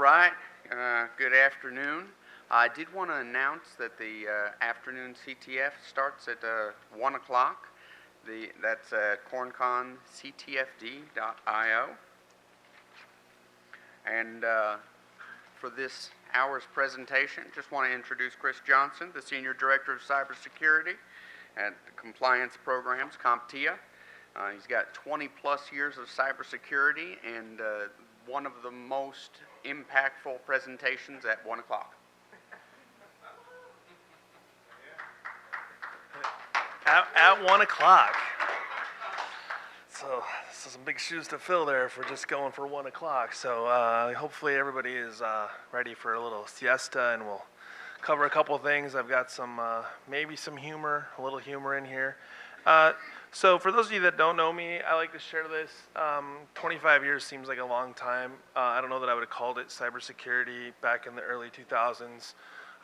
right, good afternoon. I did want to announce that the afternoon CTF starts at 1 o'clock. That's at cornconctfd.io. And for this hour's presentation, just want to introduce Chris Johnson, the Senior Director of Cybersecurity at the Compliance Programs, CompTIA. He's got 20 plus years of cybersecurity and one of the most impactful presentations at 1 o'clock. At 1 o'clock. So some big shoes to fill there for just going for 1 o'clock. So hopefully everybody is ready for a little siesta, and we'll cover a couple of things. I've got some maybe some humor, a little humor in here. So for those of you that don't know me, I like to share this. 25 years seems like a long time. I don't know that I would have called it cybersecurity back in the early 2000s.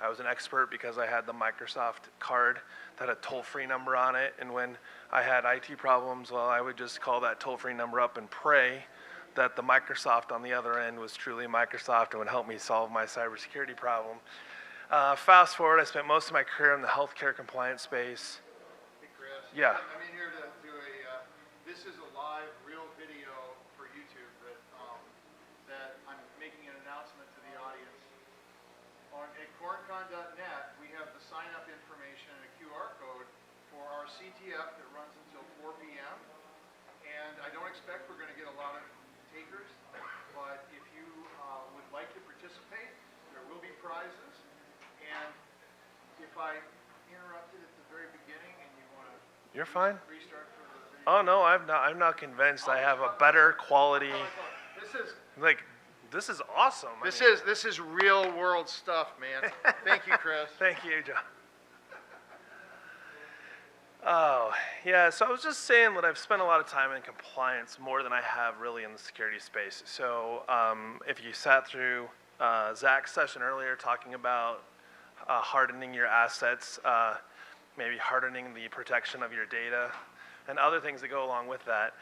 I was an expert because I had the Microsoft card that had a toll-free number on it, and when I had IT problems, well, I would just call that toll-free number up and pray that the Microsoft on the other end was truly Microsoft and would help me solve my cybersecurity problem. Fast forward, I spent most of my career in the healthcare compliance space. Hey Chris. Yeah. I'm in here to do this is a live, real video for YouTube that I'm making an announcement to the audience. At corncon.net, we have the sign-up information and a QR code for our CTF that runs until 4 p.m. And I don't expect we're going to get a lot of takers, but if you would like to participate, there will be prizes. And if I interrupted at the very beginning and you want to You're fine. restart for the video. Oh no, I'm not convinced. I have a better quality. This is awesome. This is real world stuff, man. Thank you, Chris. Thank you, John. Oh, yeah, so I was just saying that I've spent a lot of time in compliance, more than I have really in the security space. So if you sat through Zach's session earlier talking about hardening your assets, maybe hardening the protection of your data, and other things that go along with that,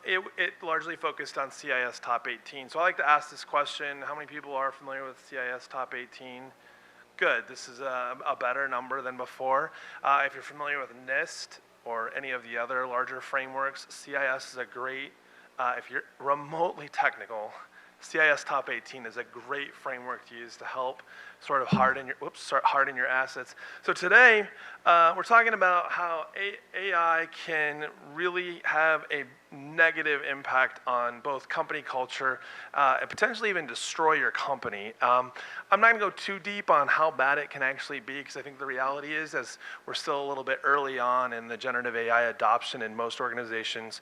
it largely focused on CIS Top 18. So I like to ask this question: how many people are familiar with CIS Top 18? Good, this is a better number than before. If you're familiar with NIST or any of the other larger frameworks, CIS is a great, if you're remotely technical, CIS Top 18 is a great framework to use to help sort of harden your assets. So today, we're talking about how AI can really have a negative impact on both company culture and potentially even destroy your company. I'm not going to go too deep on how bad it can actually be, because I think the reality is, as we're still a little bit early on in the generative AI adoption in most organizations,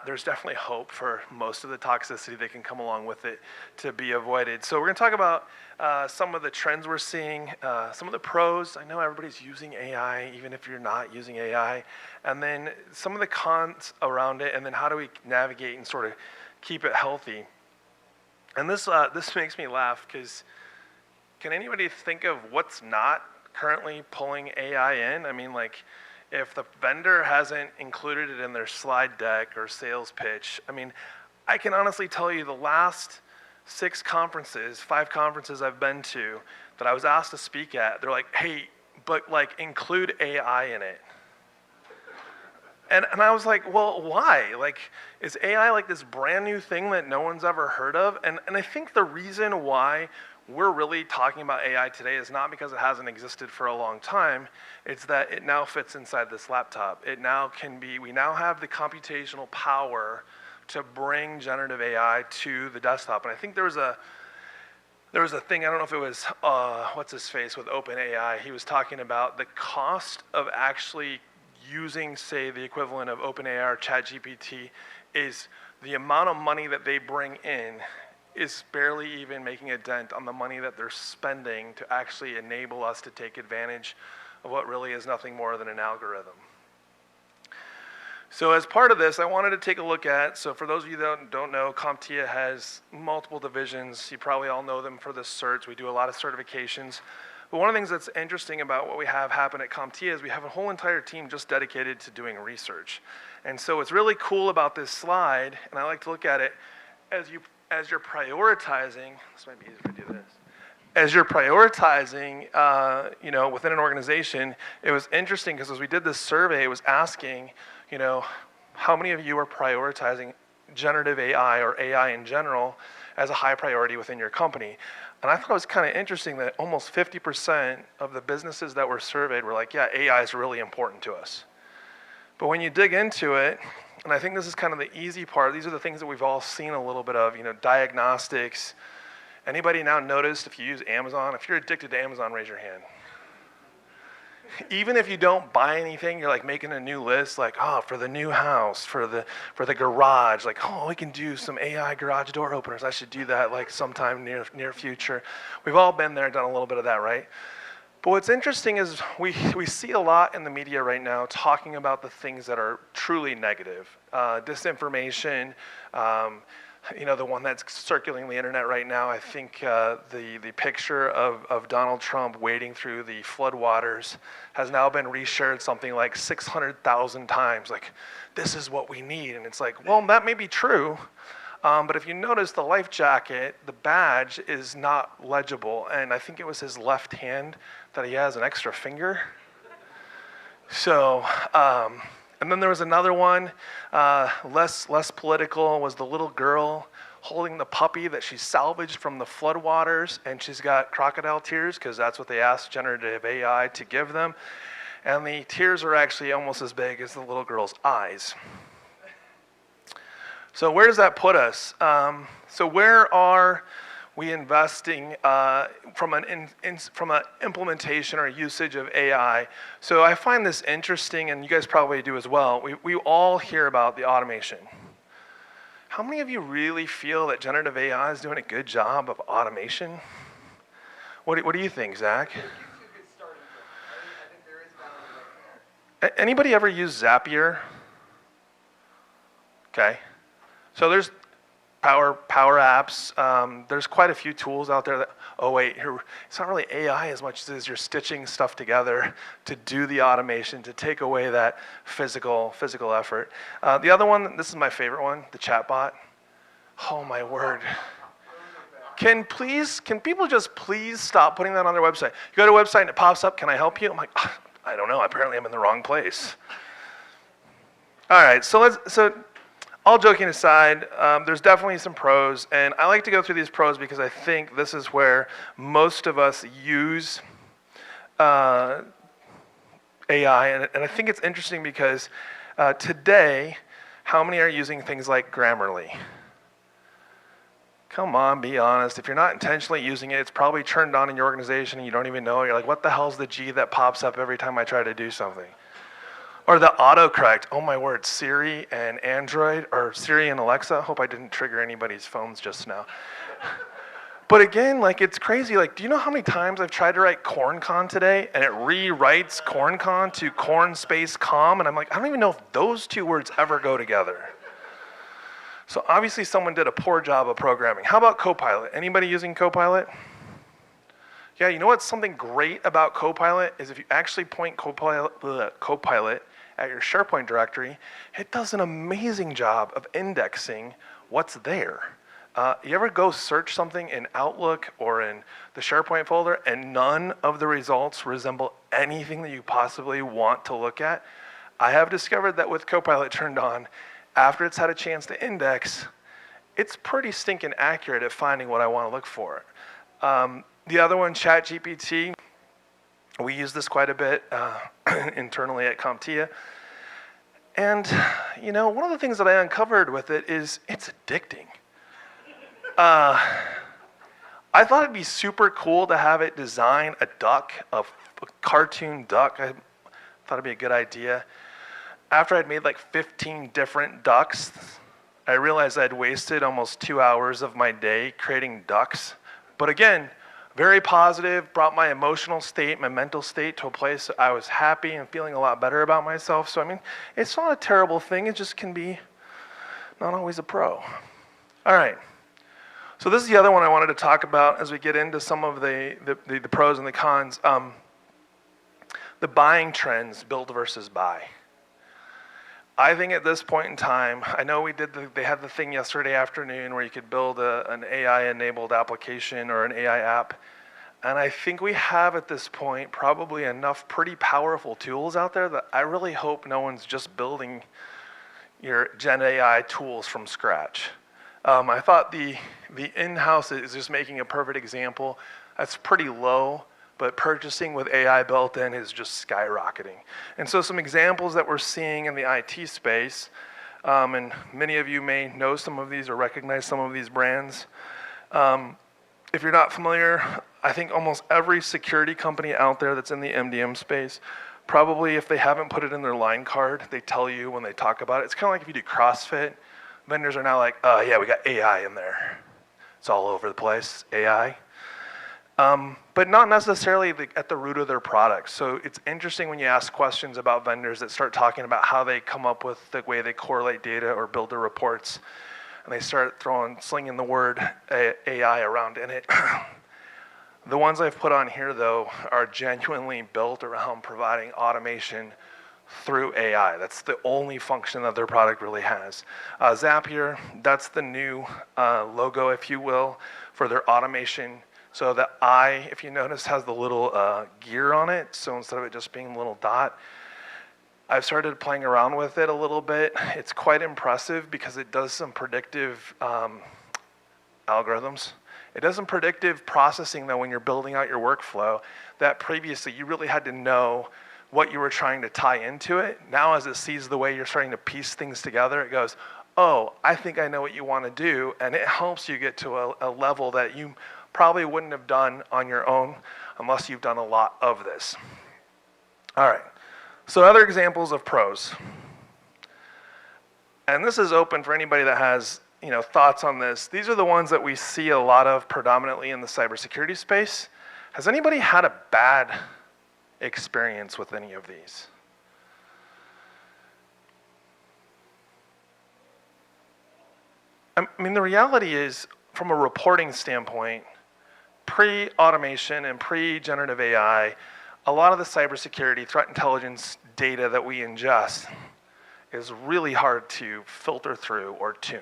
there's definitely hope for most of the toxicity that can come along with it to be avoided. So we're going to talk about some of the trends we're seeing, some of the pros. I know everybody's using AI, even if you're not using AI, and then some of the cons around it, and then how do we navigate and sort of keep it healthy. And this makes me laugh, because can anybody think of what's not currently pulling AI in? I mean, like, if the vendor hasn't included it in their slide deck or sales pitch, I mean, I can honestly tell you the last 5 conferences I've been to that I was asked to speak at, they're like, hey, but like include AI in it. And I was like, well, why? Like, is AI like this brand new thing that no one's ever heard of? And I think the reason why we're really talking about AI today is not because it hasn't existed for a long time. It's that it now fits inside this laptop. It now can be, we now have the computational power to bring generative AI to the desktop. And I think there was a thing, I don't know if it was, what's his face with OpenAI. He was talking about the cost of actually using, say, the equivalent of OpenAI or ChatGPT is the amount of money that they bring in is barely even making a dent on the money that they're spending to actually enable us to take advantage of what really is nothing more than an algorithm. So as part of this, I wanted to take a look at, so for those of you that don't know, CompTIA has multiple divisions. You probably all know them for the certs. We do a lot of certifications. But one of the things that's interesting about what we have happen at CompTIA is we have a whole entire team just dedicated to doing research. And so what's really cool about this slide, and I like to look at it, as you're prioritizing, this might be easier if I do this. As you're prioritizing, within an organization, it was interesting because as we did this survey, it was asking, how many of you are prioritizing generative AI or AI in general as a high priority within your company? And I thought it was kind of interesting that almost 50% of the businesses that were surveyed were like, yeah, AI is really important to us. But when you dig into it, and I think this is kind of the easy part, these are the things that we've all seen a little bit of, diagnostics. Anybody now noticed if you use Amazon? If you're addicted to Amazon, raise your hand. Even if you don't buy anything, you're like making a new list, like, for the new house, for the garage, like, we can do some AI garage door openers. I should do that like sometime near future. We've all been there, done a little bit of that, right? But what's interesting is we see a lot in the media right now talking about the things that are truly negative. Disinformation, the one that's circulating the internet right now, I think the picture of Donald Trump wading through the floodwaters has now been reshared something like 600,000 times. Like, this is what we need. And it's like, well, that may be true. But if you notice the life jacket, the badge is not legible. And I think it was his left hand that he has an extra finger. So, and then there was another one, less political, was the little girl holding the puppy that she salvaged from the floodwaters, and she's got crocodile tears because that's what they asked generative AI to give them. And the tears are actually almost as big as the little girl's eyes. So where does that put us? So where are we investing from an implementation or usage of AI? So I find this interesting, and you guys probably do as well. We all hear about the automation. How many of you really feel that generative AI is doing a good job of automation? What do you think, Zach? Anybody ever use Zapier? Okay. So there's Power Apps. There's quite a few tools out there that, it's not really AI as much as you're stitching stuff together to do the automation, to take away that physical effort. The other one, this is my favorite one, the chatbot. Oh my word. Can people just please stop putting that on their website? You go to a website and it pops up, can I help you? I'm like, I don't know, apparently I'm in the wrong place. All right, so all joking aside, there's definitely some pros, and I like to go through these pros because I think this is where most of us use AI, and I think it's interesting because today, how many are using things like Grammarly? Come on, be honest. If you're not intentionally using it, it's probably turned on in your organization and you don't even know. You're like, what the hell's the G that pops up every time I try to do something? Or the autocorrect. Oh my word, Siri and Android, or Siri and Alexa. Hope I didn't trigger anybody's phones just now. But again, like, it's crazy. Like, do you know how many times I've tried to write corncon today and it rewrites corncon to corn space com? And I'm like, I don't even know if those two words ever go together. So obviously someone did a poor job of programming. How about Copilot? Anybody using Copilot? Yeah, you know what's something great about Copilot is if you actually point Copilot at your SharePoint directory, it does an amazing job of indexing what's there. You ever go search something in Outlook or in the SharePoint folder and none of the results resemble anything that you possibly want to look at? I have discovered that with Copilot turned on, after it's had a chance to index, it's pretty stinking accurate at finding what I want to look for. The other one, ChatGPT, we use this quite a bit internally at CompTIA. And, one of the things that I uncovered with it is it's addicting. I thought it'd be super cool to have it design a duck, a cartoon duck. I thought it'd be a good idea. After I'd made like 15 different ducks, I realized I'd wasted almost 2 hours of my day creating ducks. But again, very positive, brought my emotional state, my mental state to a place I was happy and feeling a lot better about myself. So, I mean, it's not a terrible thing. It just can be not always a pro. All right. So this is the other one I wanted to talk about as we get into some of the pros and the cons. The buying trends, build versus buy. I think at this point in time, I know they had the thing yesterday afternoon where you could build an AI-enabled application or an AI app. And I think we have at this point probably enough pretty powerful tools out there that I really hope no one's just building your Gen AI tools from scratch. I thought the in-house is just making a perfect example. That's pretty low, but purchasing with AI built in is just skyrocketing. And so some examples that we're seeing in the IT space, and many of you may know some of these or recognize some of these brands. If you're not familiar, I think almost every security company out there that's in the MDM space, probably if they haven't put it in their line card, they tell you when they talk about it. It's kind of like if you do CrossFit, vendors are now like, oh yeah, we got AI in there. It's all over the place, AI. But not necessarily at the root of their products. So it's interesting when you ask questions about vendors that start talking about how they come up with the way they correlate data or build their reports, and they start slinging the word AI around in it. The ones I've put on here, though, are genuinely built around providing automation through AI. That's the only function that their product really has. Zapier, that's the new logo, if you will, for their automation. So the I, if you notice, has the little gear on it. So instead of it just being a little dot, I've started playing around with it a little bit. It's quite impressive because it does some predictive algorithms. It does some predictive processing, though, when you're building out your workflow that previously you really had to know what you were trying to tie into it. Now, as it sees the way you're starting to piece things together, it goes, oh, I think I know what you want to do, and it helps you get to a level that you probably wouldn't have done on your own unless you've done a lot of this. All right, so other examples of pros. And this is open for anybody that has thoughts on this. These are the ones that we see a lot of predominantly in the cybersecurity space. Has anybody had a bad experience with any of these? I mean, the reality is, from a reporting standpoint, pre-automation and pre-generative AI, a lot of the cybersecurity threat intelligence data that we ingest is really hard to filter through or tune.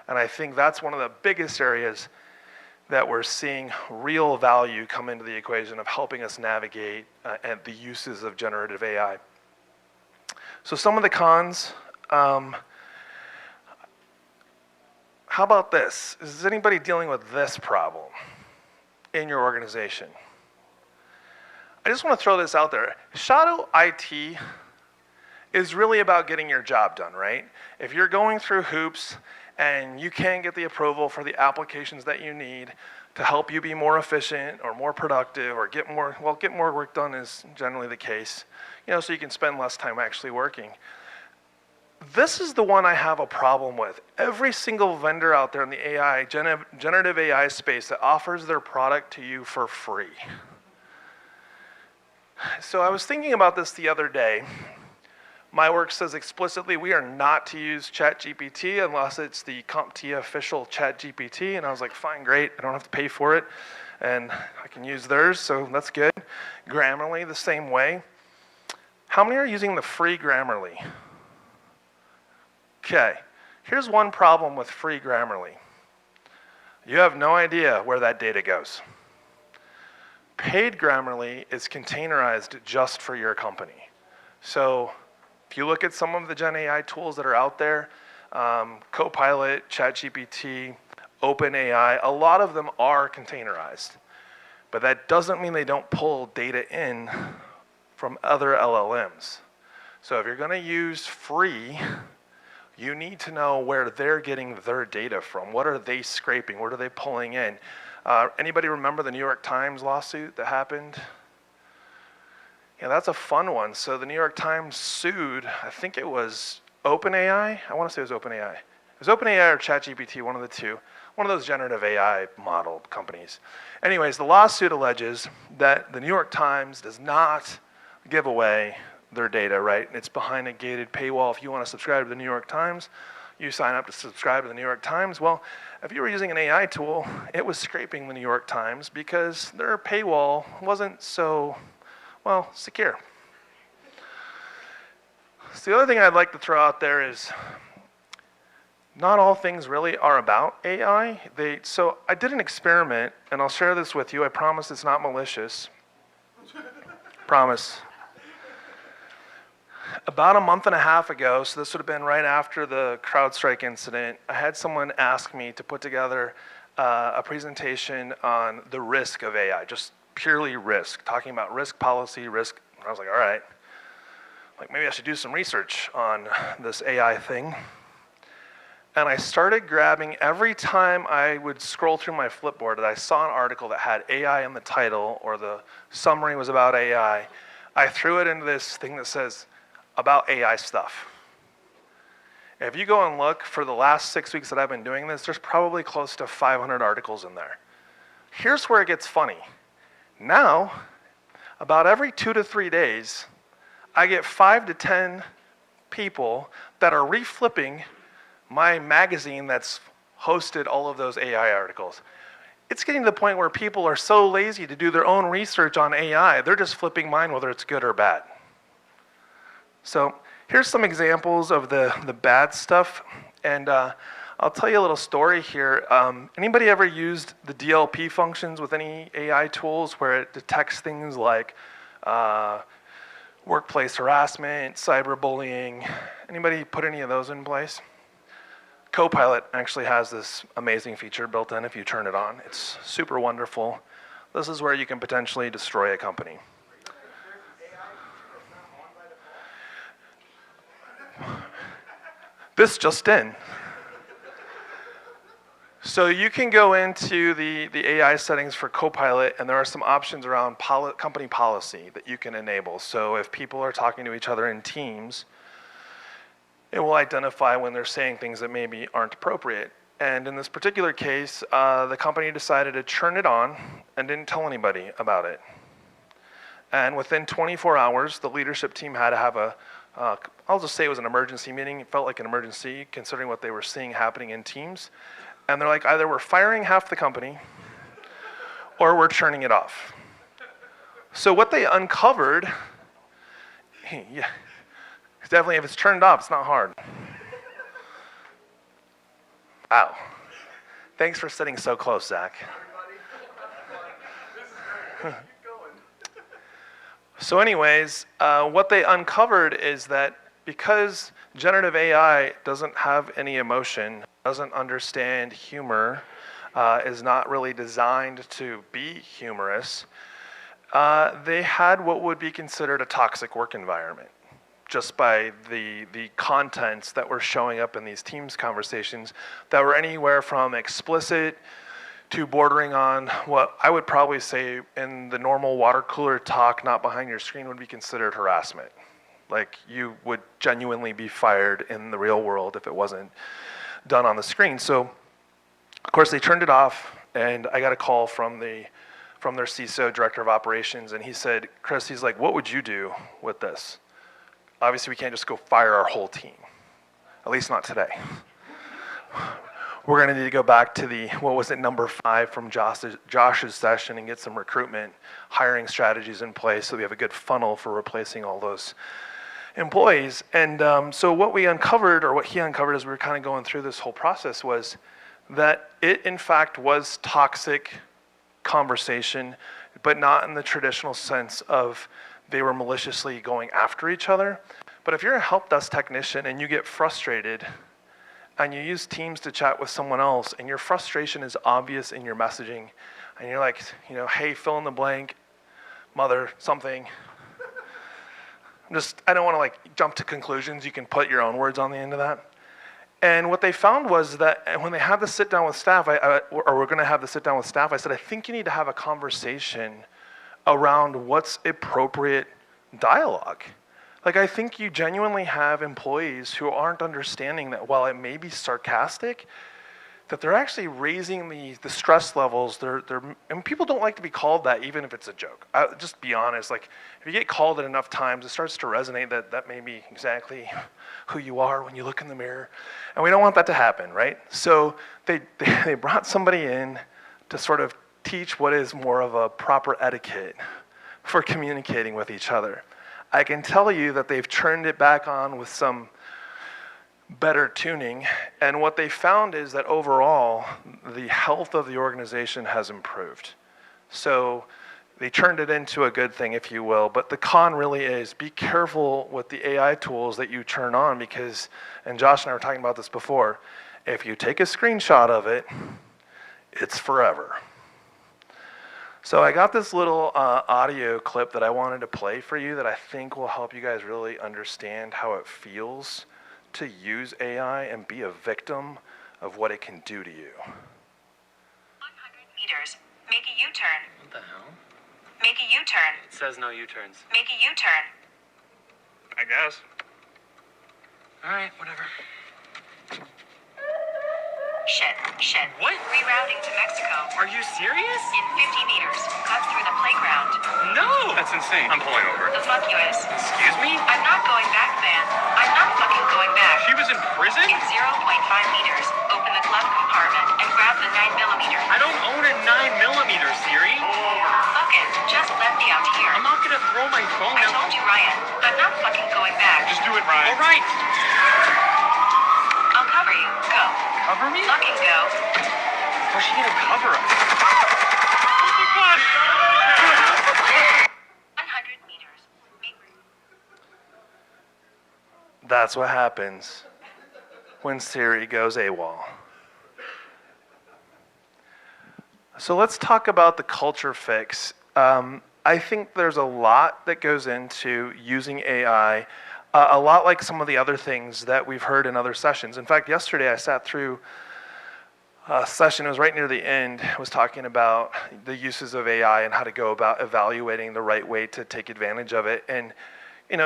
And I think that's one of the biggest areas that we're seeing real value come into the equation of helping us navigate and the uses of generative AI. So some of the cons, how about this? Is anybody dealing with this problem in your organization? I just want to throw this out there. Shadow IT is really about getting your job done, right? If you're going through hoops and you can't get the approval for the applications that you need to help you be more efficient or more productive or get more work done is generally the case, so you can spend less time actually working. This is the one I have a problem with. Every single vendor out there in the AI, generative AI space that offers their product to you for free. So I was thinking about this the other day. My work says explicitly we are not to use ChatGPT unless it's the CompTIA official ChatGPT. And I was like, fine, great. I don't have to pay for it. And I can use theirs, so that's good. Grammarly, the same way. How many are using the free Grammarly? Okay, here's one problem with free Grammarly. You have no idea where that data goes. Paid Grammarly is containerized just for your company. So if you look at some of the Gen AI tools that are out there, Copilot, ChatGPT, OpenAI, a lot of them are containerized. But that doesn't mean they don't pull data in from other LLMs. So if you're going to use free, you need to know where they're getting their data from. What are they scraping? What are they pulling in? Anybody remember the New York Times lawsuit that happened? Yeah, that's a fun one. So the New York Times sued, I think it was OpenAI. I want to say it was OpenAI. It was OpenAI or ChatGPT, one of the two. One of those generative AI model companies. Anyways, the lawsuit alleges that the New York Times does not give away their data, right? It's behind a gated paywall. If you want to subscribe to the New York Times, you sign up to subscribe to the New York Times. Well, if you were using an AI tool, it was scraping the New York Times because their paywall wasn't so, well, secure. So the other thing I'd like to throw out there is not all things really are about AI. So I did an experiment, and I'll share this with you. I promise it's not malicious. Promise. About a month and a half ago, so this would have been right after the CrowdStrike incident, I had someone ask me to put together a presentation on the risk of AI, just purely risk, talking about risk policy, risk. I was like, all right, like maybe I should do some research on this AI thing. And I started grabbing, every time I would scroll through my Flipboard that I saw an article that had AI in the title or the summary was about AI, I threw it into this thing that says, about AI stuff. If you go and look for the last 6 weeks that I've been doing this, there's probably close to 500 articles in there. Here's where it gets funny. Now, about every 2 to 3 days, I get 5 to 10 people that are reflipping my magazine that's hosted all of those AI articles. It's getting to the point where people are so lazy to do their own research on AI, they're just flipping mine whether it's good or bad. So here's some examples of the bad stuff, and I'll tell you a little story here. Anybody ever used the DLP functions with any AI tools where it detects things like workplace harassment, cyberbullying? Anybody put any of those in place? Copilot actually has this amazing feature built in if you turn it on. It's super wonderful. This is where you can potentially destroy a company. This just in. So you can go into the AI settings for Copilot, and there are some options around company policy that you can enable. So if people are talking to each other in teams, it will identify when they're saying things that maybe aren't appropriate. And in this particular case, the company decided to turn it on and didn't tell anybody about it. And within 24 hours, the leadership team had to have I'll just say it was an emergency meeting. It felt like an emergency considering what they were seeing happening in teams. And they're like, either we're firing half the company or we're turning it off. So what they uncovered, yeah, definitely if it's turned off, it's not hard. Wow. Thanks for sitting so close, Zach. So anyways, what they uncovered is that because generative AI doesn't have any emotion, doesn't understand humor, is not really designed to be humorous, they had what would be considered a toxic work environment just by the contents that were showing up in these Teams conversations that were anywhere from explicit to bordering on what I would probably say in the normal water cooler talk, not behind your screen, would be considered harassment. Like you would genuinely be fired in the real world if it wasn't done on the screen. So, of course, they turned it off, and I got a call from their CISO, Director of Operations, and he said, Chris, he's like, what would you do with this? Obviously, we can't just go fire our whole team, at least not today. We're going to need to go back to number 5 from Josh's session and get some recruitment, hiring strategies in place so we have a good funnel for replacing all those employees. And so what we uncovered, or what he uncovered as we were kind of going through this whole process, was that it in fact was toxic conversation, but not in the traditional sense of they were maliciously going after each other. But if you're a help desk technician and you get frustrated and you use Teams to chat with someone else and your frustration is obvious in your messaging and you're like, hey, fill in the blank, mother, something. I don't want to jump to conclusions. You can put your own words on the end of that. And what they found was that when they had the sit down with staff, or we're going to have the sit down with staff, I said, I think you need to have a conversation around what's appropriate dialogue. I think you genuinely have employees who aren't understanding that while it may be sarcastic, that they're actually raising the stress levels. And people don't like to be called that even if it's a joke. Just be honest, if you get called it enough times, it starts to resonate that may be exactly who you are when you look in the mirror. And we don't want that to happen, right? So they brought somebody in to sort of teach what is more of a proper etiquette for communicating with each other. I can tell you that they've turned it back on with some better tuning, and what they found is that overall, the health of the organization has improved. So they turned it into a good thing, if you will, but the con really is be careful with the AI tools that you turn on because, and Josh and I were talking about this before, if you take a screenshot of it, it's forever. So I got this little audio clip that I wanted to play for you that I think will help you guys really understand how it feels to use AI and be a victim of what it can do to you. 100 meters. Make a U-turn. What the hell? Make a U-turn. It says no U-turns. Make a U-turn. I guess. All right, whatever. Shit. What? Rerouting to Mexico. Are you serious? In 50 meters. Cut through the playground. No! That's insane. I'm pulling over. The fuck you is. Excuse me? I'm not going back, man. I'm not fucking going back. She was in prison? In 0.5 meters. Open the glove compartment and grab the 9mm. I don't own a 9mm, Siri. Fuck it. Just let me out here. I'm not gonna throw my phone I out. told you, Ryan. I'm not fucking going back. Just do it, Ryan. All right. I'll cover you. Go. Cover me? Fucking go. How's she gonna cover us? Oh my God! 100 meters. That's what happens when Siri goes AWOL. So let's talk about the culture fix. I think there's a lot that goes into using AI, a lot like some of the other things that we've heard in other sessions. In fact, yesterday I sat through a session, it was right near the end, was talking about the uses of AI and how to go about evaluating the right way to take advantage of it. And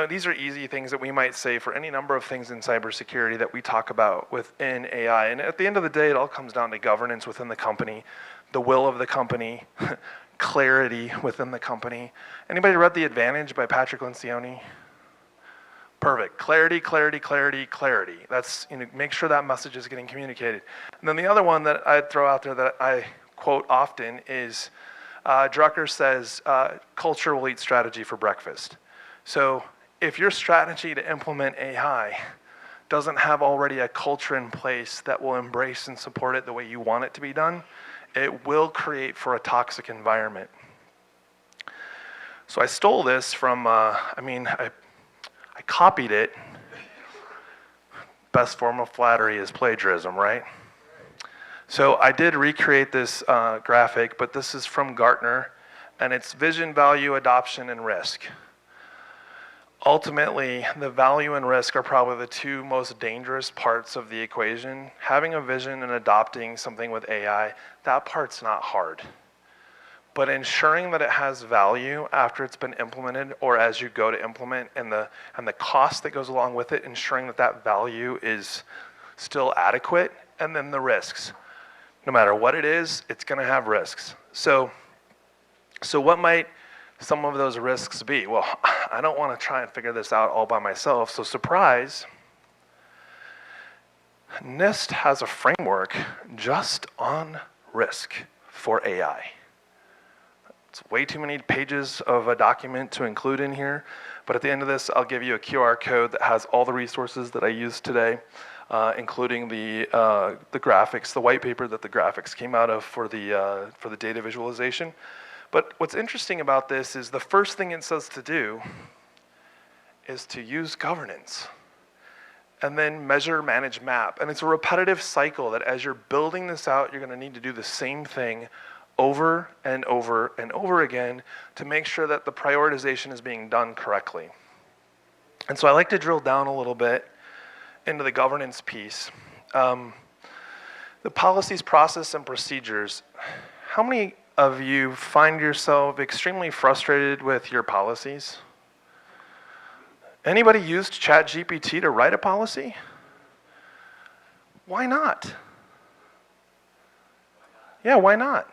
these are easy things that we might say for any number of things in cybersecurity that we talk about within AI. And at the end of the day, it all comes down to governance within the company, the will of the company, clarity within the company. Anybody read The Advantage by Patrick Lencioni? Perfect. Clarity, clarity, clarity, clarity. That's, make sure that message is getting communicated. And then the other one that I'd throw out there that I quote often is Drucker says, culture will eat strategy for breakfast. So if your strategy to implement AI doesn't have already a culture in place that will embrace and support it the way you want it to be done, it will create for a toxic environment. So I stole this from, I copied it. Best form of flattery is plagiarism, right? So I did recreate this graphic, but this is from Gartner, and it's vision, value, adoption, and risk. Ultimately, the value and risk are probably the two most dangerous parts of the equation. Having a vision and adopting something with AI, that part's not hard. But ensuring that it has value after it's been implemented or as you go to implement and the cost that goes along with it, ensuring that that value is still adequate, and then the risks. No matter what it is, it's gonna have risks. So what might some of those risks be? Well, I don't want to try and figure this out all by myself, so surprise, NIST has a framework just on risk for AI. It's way too many pages of a document to include in here, but at the end of this, I'll give you a QR code that has all the resources that I used today, including the graphics, the white paper that the graphics came out of for the data visualization. But what's interesting about this is the first thing it says to do is to use governance and then measure, manage, map. And it's a repetitive cycle that as you're building this out, you're gonna need to do the same thing over and over and over again to make sure that the prioritization is being done correctly. And so I like to drill down a little bit into the governance piece. The policies, process, and procedures. How many of you find yourself extremely frustrated with your policies? Anybody used ChatGPT to write a policy? Why not? Yeah, why not?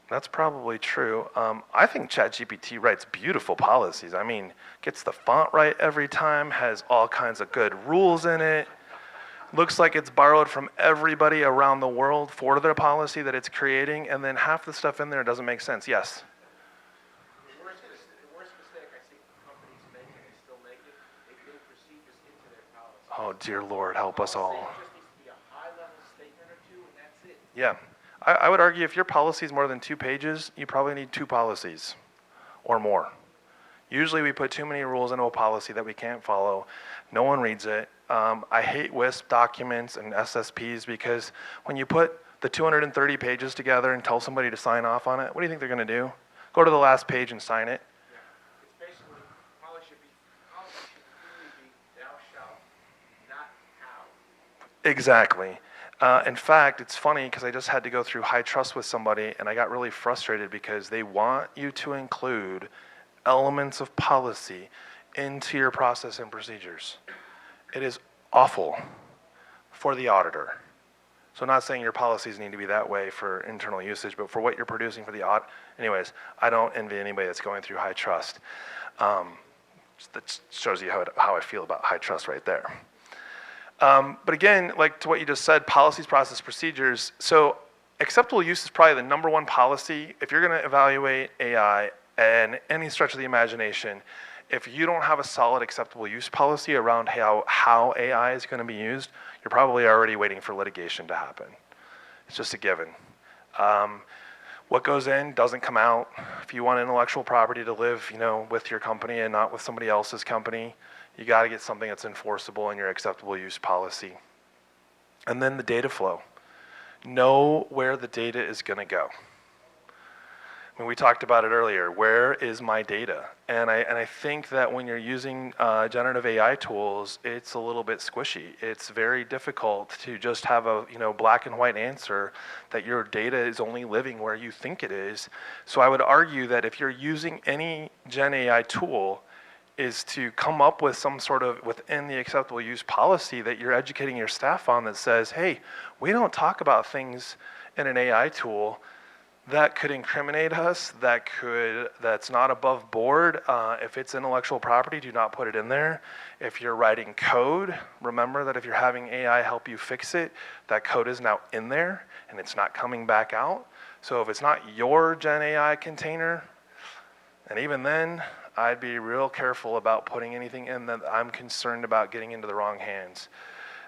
That's probably true. I think ChatGPT writes beautiful policies. I mean, gets the font right every time, has all kinds of good rules in it. looks like it's borrowed from everybody around the world for their policy that it's creating, and then half the stuff in there doesn't make sense. Yes? The worst mistake I see companies make, and they still make it, they build procedures into their policy. Oh, dear Lord, help us all. Policy just needs to be a high-level statement or two, and that's it. Yeah. I would argue if your policy is more than 2 pages, you probably need 2 policies or more. Usually we put too many rules into a policy that we can't follow. No one reads it. I hate WISP documents and SSPs because when you put the 230 pages together and tell somebody to sign off on it, what do you think they're going to do? Go to the last page and sign it? It's basically, policy should clearly be thou shalt, not how. Exactly. In fact, it's funny because I just had to go through high trust with somebody and I got really frustrated because they want you to include elements of policy into your process and procedures. It is awful for the auditor. So I'm not saying your policies need to be that way for internal usage, but for what you're producing for the audit. Anyways, I don't envy anybody that's going through high trust. That shows you how I feel about high trust right there. But again, like to what you just said, policies, process, procedures. So acceptable use is probably the #1 policy. If you're going to evaluate AI and any stretch of the imagination, if you don't have a solid acceptable use policy around how AI is going to be used, you're probably already waiting for litigation to happen. It's just a given. What goes in doesn't come out. If you want intellectual property to live, with your company and not with somebody else's company, you got to get something that's enforceable in your acceptable use policy. And then the data flow. Know where the data is going to go. I mean, we talked about it earlier. Where is my data? And I think that when you're using generative AI tools, it's a little bit squishy. It's very difficult to just have a black and white answer that your data is only living where you think it is. So I would argue that if you're using any Gen AI tool, is to come up with some sort of within the acceptable use policy that you're educating your staff on that says, hey, we don't talk about things in an AI tool that could incriminate us, that's not above board. If it's intellectual property, do not put it in there. If you're writing code, remember that if you're having AI help you fix it, that code is now in there and it's not coming back out. So if it's not your Gen AI container, and even then, I'd be real careful about putting anything in that I'm concerned about getting into the wrong hands.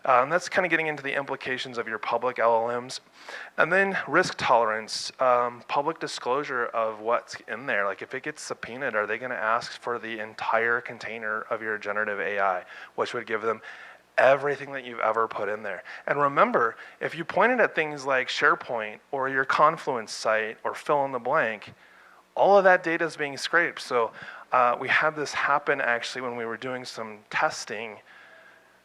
And that's kind of getting into the implications of your public LLMs. And then risk tolerance, public disclosure of what's in there. Like if it gets subpoenaed, are they going to ask for the entire container of your generative AI, which would give them everything that you've ever put in there. And remember, if you pointed at things like SharePoint or your Confluence site or fill in the blank, all of that data is being scraped. So we had this happen actually when we were doing some testing.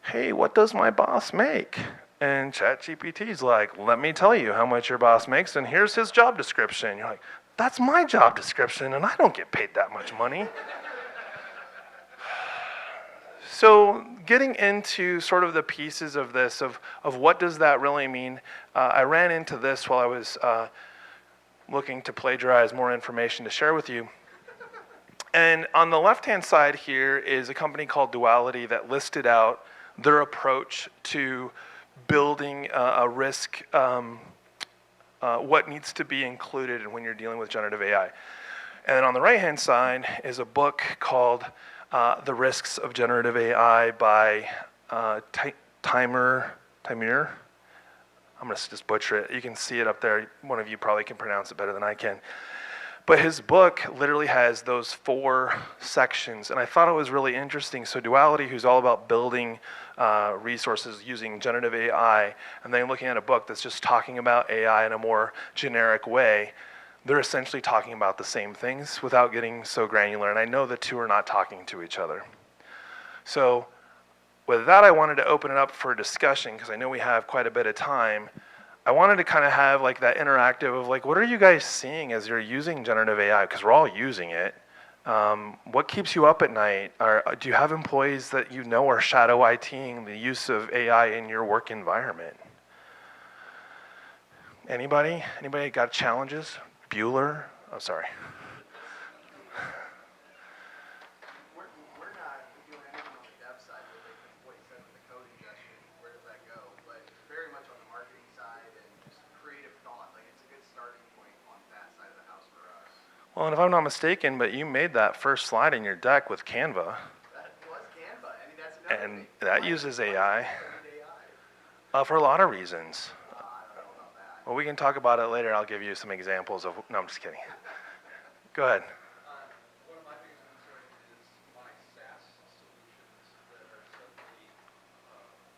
Hey, what does my boss make? And ChatGPT's like, let me tell you how much your boss makes, and here's his job description. You're like, that's my job description, and I don't get paid that much money. So getting into sort of the pieces of this, of what does that really mean, I ran into this while I was looking to plagiarize more information to share with you. And on the left-hand side here is a company called Duality that listed out their approach to building a risk, what needs to be included when you're dealing with generative AI. And then on the right-hand side is a book called The Risks of Generative AI by Timur. I'm going to just butcher it. You can see it up there. One of you probably can pronounce it better than I can. But his book literally has those 4 sections, and I thought it was really interesting. So Duality, who's all about building resources using generative AI, and then looking at a book that's just talking about AI in a more generic way, they're essentially talking about the same things without getting so granular. And I know the two are not talking to each other. So with that, I wanted to open it up for discussion because I know we have quite a bit of time. I wanted to kind of have like that interactive of like, what are you guys seeing as you're using generative AI? Because we're all using it. What keeps you up at night? Do you have employees that you know are shadow ITing the use of AI in your work environment? Anybody? Anybody got challenges? Bueller? Oh, sorry. We're not doing anything on the dev side with it, because what you said with the code ingestion, where does that go? Well, and if I'm not mistaken, but you made that first slide in your deck with Canva, That was Canva. I mean, that's another and thing. that Why- uses why AI does it need AI? for a lot of reasons. I don't know about that. Well, we can talk about it later. I'll give you some examples of. No, I'm just kidding. Go ahead. One of my biggest concerns is my SaaS solutions that are suddenly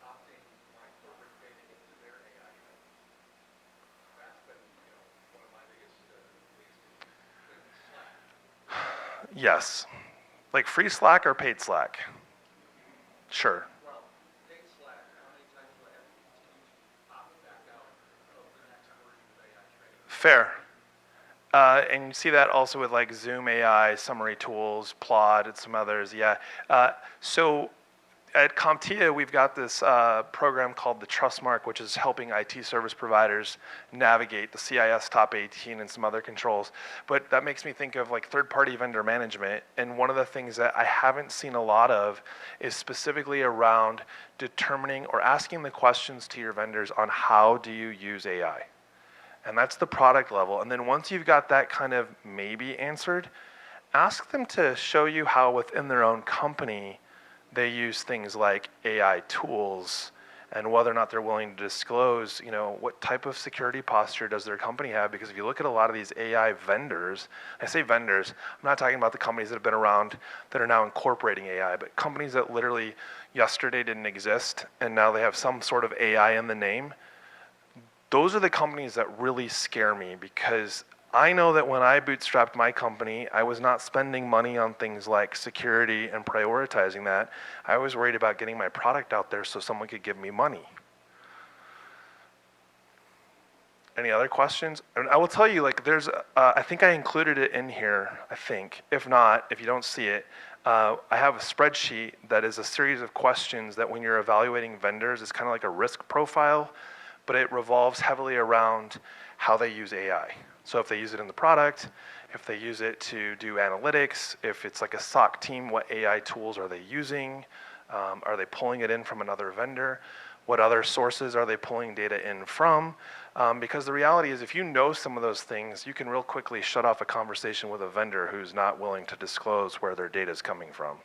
opting my corporate data into their AI. That's been, one of my biggest Slack. Yes. Like free Slack or paid Slack? Sure. Well, paid Slack, how many times do I have to continue to opt back out of the next version of AI training? Fair. And you see that also with like Zoom AI, summary tools, Plod, and some others. Yeah. So at CompTIA, we've got this program called the Trustmark, which is helping IT service providers navigate the CIS Top 18 and some other controls. But that makes me think of like third-party vendor management. And one of the things that I haven't seen a lot of is specifically around determining or asking the questions to your vendors on how do you use AI. And that's the product level. And then once you've got that kind of maybe answered, ask them to show you how within their own company they use things like AI tools and whether or not they're willing to disclose, what type of security posture does their company have? Because if you look at a lot of these AI vendors, I say vendors, I'm not talking about the companies that have been around that are now incorporating AI, but companies that literally yesterday didn't exist and now they have some sort of AI in the name. Those are the companies that really scare me because I know that when I bootstrapped my company, I was not spending money on things like security and prioritizing that. I was worried about getting my product out there so someone could give me money. Any other questions? And I will tell you, there's, I think I included it in here, I think. If not, if you don't see it, I have a spreadsheet that is a series of questions that when you're evaluating vendors, it's kind of like a risk profile, but it revolves heavily around how they use AI. So if they use it in the product, if they use it to do analytics, if it's like a SOC team, what AI tools are they using? Are they pulling it in from another vendor? What other sources are they pulling data in from? Because the reality is if you know some of those things, you can real quickly shut off a conversation with a vendor who's not willing to disclose where their data is coming from.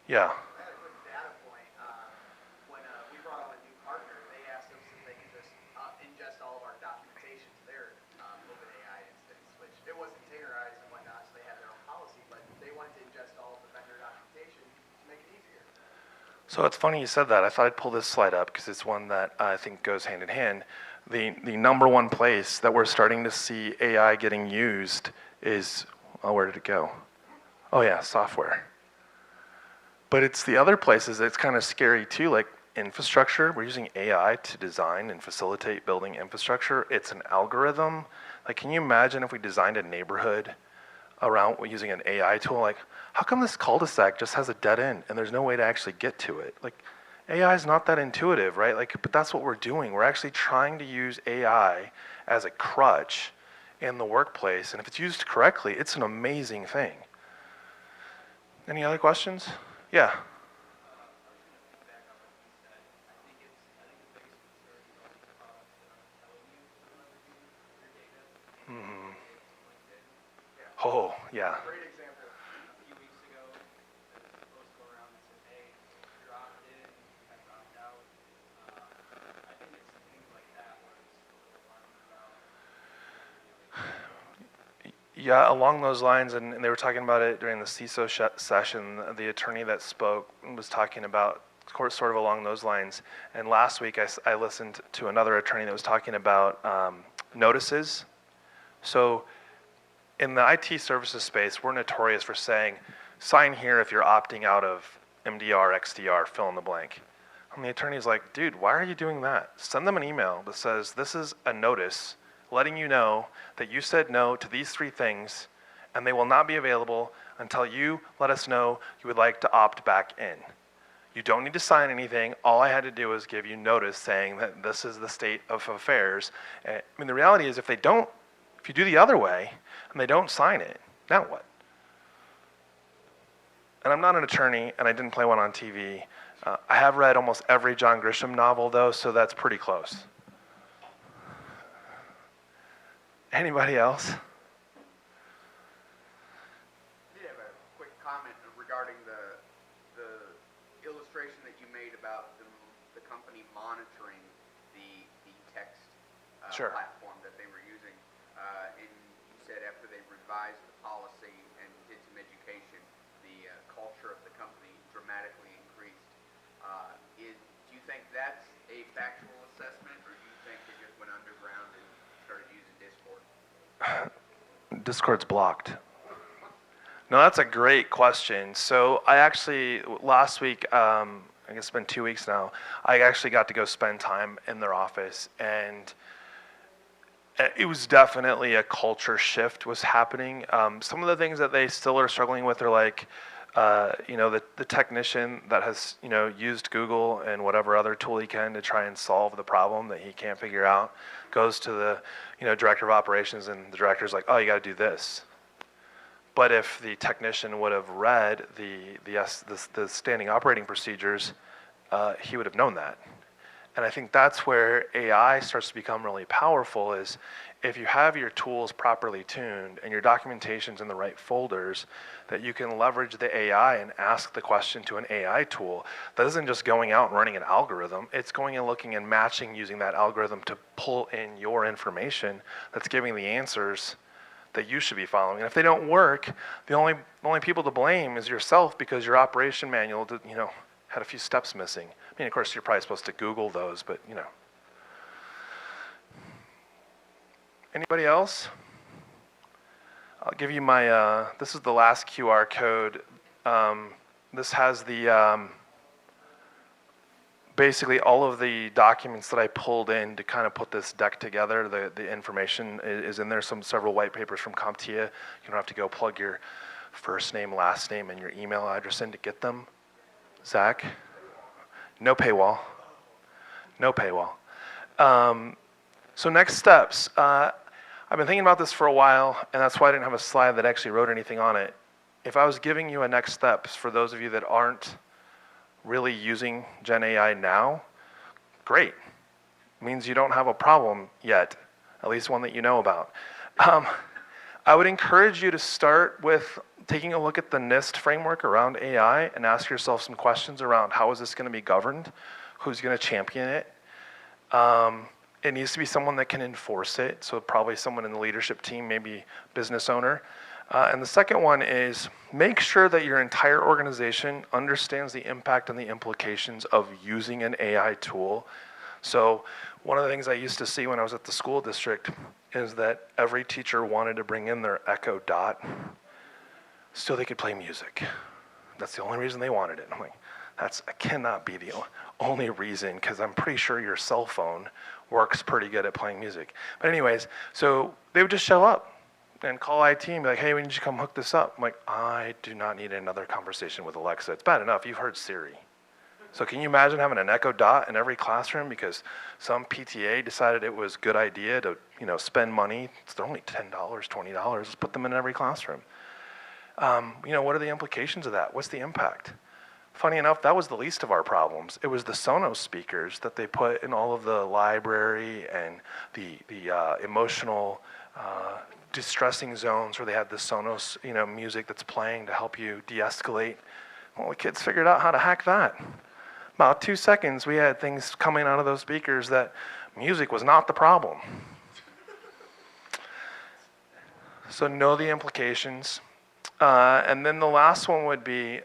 Yeah. I had a quick data point. When we brought on a new partner, they asked us if they could just ingest all of our documentation to their OpenAI instance, which it wasn't containerized and whatnot, so they had their own policy, but they wanted to ingest all of the vendor documentation to make it easier. So it's funny you said that. I thought I'd pull this slide up because it's one that I think goes hand in hand. The number one place that we're starting to see AI getting used is, where did it go? Oh yeah, software. But it's the other places that's kind of scary too, like infrastructure. We're using AI to design and facilitate building infrastructure. It's an algorithm. Like, can you imagine if we designed a neighborhood around using an AI tool? Like, how come this cul-de-sac just has a dead end and there's no way to actually get to it? Like, AI is not that intuitive, right? Like, but that's what we're doing. We're actually trying to use AI as a crutch in the workplace. And if it's used correctly, it's an amazing thing. Any other questions? Yeah. Oh, yeah. Great example. A few weeks ago, there was a post going around that said, hey, you're opted in, you have to opt out. I think it's things like that where it's a little alarming about. Yeah, along those lines, and they were talking about it during the CISO session. The attorney that spoke was talking about sort of along those lines. And last week, I listened to another attorney that was talking about notices. So in the IT services space, we're notorious for saying, sign here if you're opting out of MDR, XDR, fill in the blank. And the attorney's like, dude, why are you doing that? Send them an email that says, this is a notice letting you know that you said no to these 3 things, and they will not be available until you let us know you would like to opt back in. You don't need to sign anything. All I had to do was give you notice saying that this is the state of affairs. I mean, the reality is if you do the other way and they don't sign it, now what? And I'm not an attorney, and I didn't play one on TV. I have read almost every John Grisham novel, though, so that's pretty close. Anybody else? about the company monitoring the text Sure. platform that they were using. And you said after they revised the policy and did some education, the culture of the company dramatically increased. Do you think that's a factual assessment, or do you think they just went underground and started using Discord? Discord's blocked. No, that's a great question. So I actually, last week, I guess it's been 2 weeks now, I actually got to go spend time in their office, and it was definitely a culture shift was happening. Some of the things that they still are struggling with are like, the technician that has, used Google and whatever other tool he can to try and solve the problem that he can't figure out, goes to the, director of operations, and the director's like, oh, you got to do this. But if the technician would have read the standing operating procedures, he would have known that. And I think that's where AI starts to become really powerful, is if you have your tools properly tuned and your documentation's in the right folders, that you can leverage the AI and ask the question to an AI tool that isn't just going out and running an algorithm. It's going and looking and matching using that algorithm to pull in your information that's giving the answers that you should be following. And if they don't work, the only people to blame is yourself, because your operation manual did, had a few steps missing. I mean, of course, you're probably supposed to Google those, but Anybody else? I'll give you my, this is the last QR code. This has the, basically all of the documents that I pulled in to kind of put this deck together. The information is in there, several white papers from CompTIA. You don't have to go plug your first name, last name, and your email address in to get them. Zach? No paywall. No paywall. So next steps. I've been thinking about this for a while, and that's why I didn't have a slide that actually wrote anything on it. If I was giving you a next steps for those of you that aren't really using Gen AI now, great. It means you don't have a problem yet, at least one that you know about. I would encourage you to start with taking a look at the NIST framework around AI and ask yourself some questions around how is this going to be governed, who's going to champion it. It needs to be someone that can enforce it, so probably someone in the leadership team, maybe business owner. And the second one is make sure that your entire organization understands the impact and the implications of using an AI tool. So one of the things I used to see when I was at the school district is that every teacher wanted to bring in their Echo Dot so they could play music. That's the only reason they wanted it. I'm like, that cannot be the only reason, because I'm pretty sure your cell phone works pretty good at playing music. But anyways, so they would just show up and call IT and be like, hey, we need you to come hook this up. I'm like, I do not need another conversation with Alexa. It's bad enough. You've heard Siri. So can you imagine having an Echo Dot in every classroom because some PTA decided it was a good idea to, spend money? They're only $10, $20. Let's put them in every classroom. What are the implications of that? What's the impact? Funny enough, that was the least of our problems. It was the Sonos speakers that they put in all of the library and the emotional distressing zones where they had the Sonos, music that's playing to help you de-escalate. Well, the kids figured out how to hack that. About 2 seconds, we had things coming out of those speakers that music was not the problem. So know the implications. And then the last one would be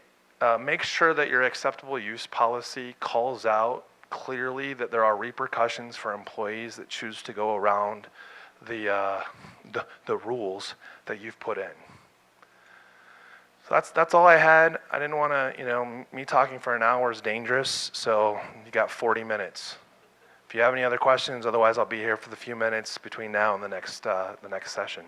make sure that your acceptable use policy calls out clearly that there are repercussions for employees that choose to go around the rules that you've put in. So that's all I had. I didn't want to, me talking for an hour is dangerous, so you got 40 minutes. If you have any other questions, otherwise I'll be here for the few minutes between now and the next session.